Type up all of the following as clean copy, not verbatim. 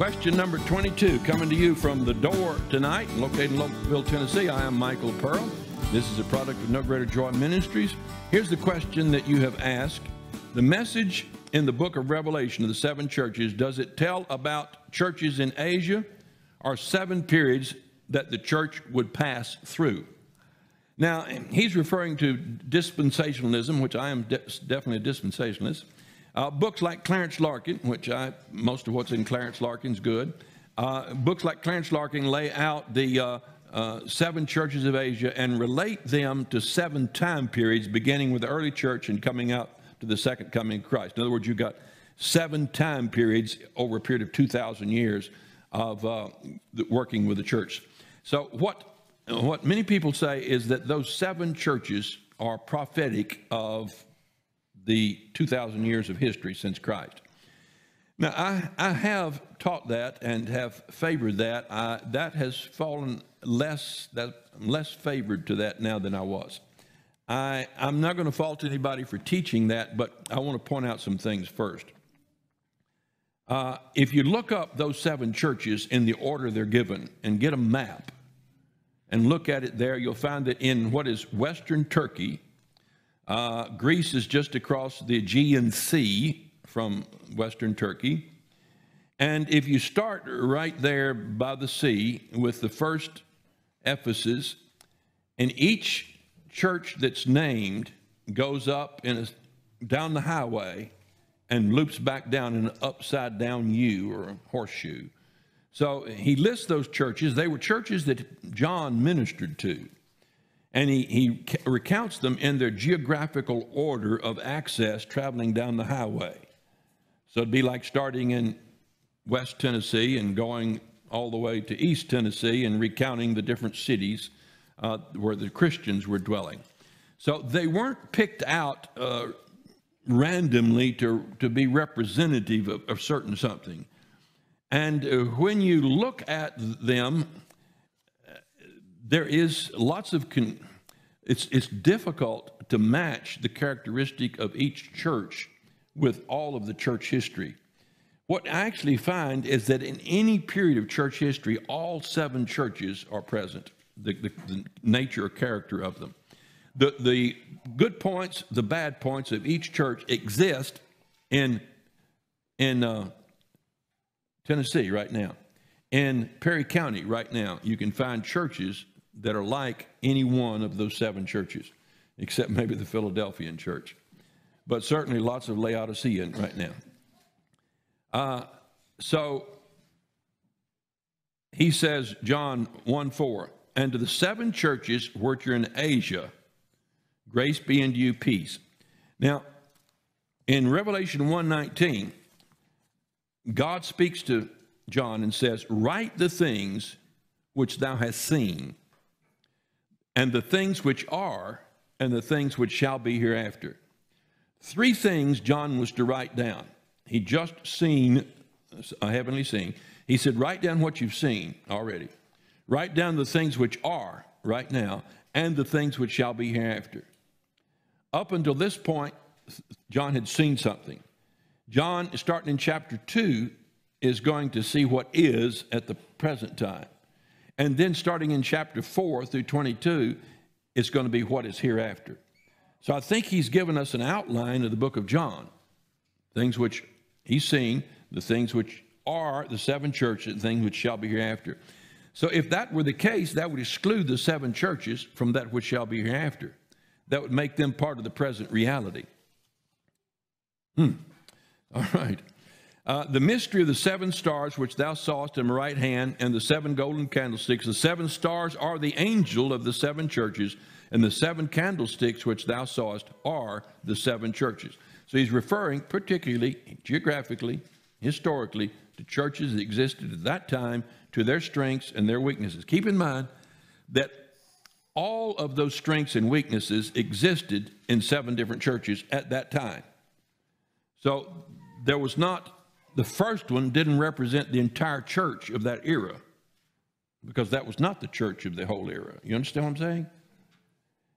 Question number 22, coming to you from The Door tonight, located in Lopeville, Tennessee. I am Michael Pearl. This is a product of No Greater Joy Ministries. Here's the question that you have asked. The message in the book of Revelation of the seven churches, does it tell about churches in Asia or 7 periods that the church would pass through? Now, he's referring to dispensationalism, which I am definitely a dispensationalist. Books like Clarence Larkin, which most of what's in Clarence Larkin's good. Books like Clarence Larkin lay out the 7 churches of Asia and relate them to 7 time periods, beginning with the early church and coming out to the second coming of Christ. In other words, you've got 7 time periods over a period of 2,000 years of working with the church. So what many people say is that those 7 churches are prophetic of the 2,000 years of history since Christ. Now, I have taught that and have favored that. That has fallen less favored to that now than I was. I'm not going to fault anybody for teaching that, but I want to point out some things first. If you look up those 7 churches in the order they're given and get a map and look at it there, you'll find that in what is Western Turkey, Greece is just across the Aegean Sea from Western Turkey. And if you start right there by the sea with the first Ephesus, and each church that's named goes up down the highway and loops back down in an upside down U or a horseshoe. So he lists those churches. They were churches that John ministered to. And he recounts them in their geographical order of access traveling down the highway. So it'd be like starting in West Tennessee and going all the way to East Tennessee and recounting the different cities where the Christians were dwelling. So they weren't picked out randomly to be representative of certain something. And when you look at them, there is lots of, it's difficult to match the characteristic of each church with all of the church history. What I actually find is that in any period of church history, all 7 churches are present, the nature or character of them. The good points, the bad points of each church exist in Tennessee right now. In Perry County right now, you can find churches that are like any one of those 7 churches, except maybe the Philadelphian church. But certainly lots of Laodicean right now. So he says, John 1:4, and to the 7 churches which are in Asia, grace be unto you, peace. Now, in Revelation 1:19, God speaks to John and says, write the things which thou hast seen, and the things which are, and the things which shall be hereafter. 3 things John was to write down. He just seen a heavenly scene. He said, write down what you've seen already. Write down the things which are right now, and the things which shall be hereafter. Up until this point, John had seen something. John, starting in chapter 2, is going to see what is at the present time. And then starting in chapter 4 through 22, it's going to be what is hereafter. So I think he's given us an outline of the book of John, things which he's seen, the things which are the 7 churches, the things which shall be hereafter. So if that were the case, that would exclude the 7 churches from that which shall be hereafter. That would make them part of the present reality. All right. The mystery of the 7 stars which thou sawest in my right hand, and the 7 golden candlesticks. The 7 stars are the angel of the 7 churches, and the 7 candlesticks which thou sawest are the 7 churches. So he's referring particularly, geographically, historically, to churches that existed at that time, to their strengths and their weaknesses. Keep in mind that all of those strengths and weaknesses existed in 7 different churches at that time. So there was not, the first one didn't represent the entire church of that era, because that was not the church of the whole era. You understand what I'm saying?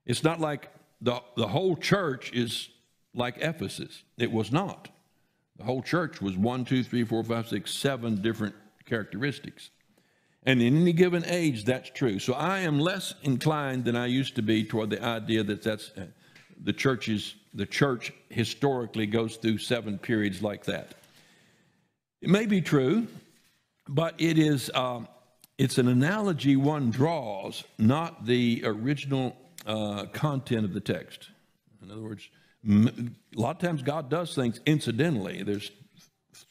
It's not like the whole church is like Ephesus. It was not. The whole church was 1, 2, 3, 4, 5, 6, 7 different characteristics. And in any given age, that's true. So I am less inclined than I used to be toward the idea that the church historically goes through 7 periods like that. It may be true, but it is it's an analogy one draws, not the original content of the text. In other words, a lot of times God does things incidentally. There's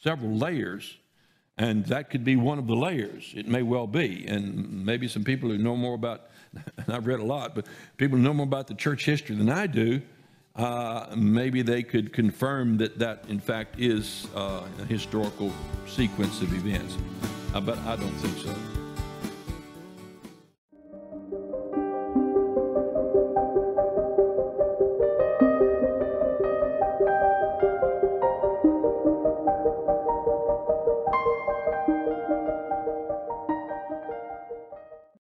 several layers, and that could be one of the layers. It may well be. And maybe some people who know more about, and I've read a lot, but people who know more about the church history than I do, maybe they could confirm that in fact is a historical sequence of events. But I don't think so.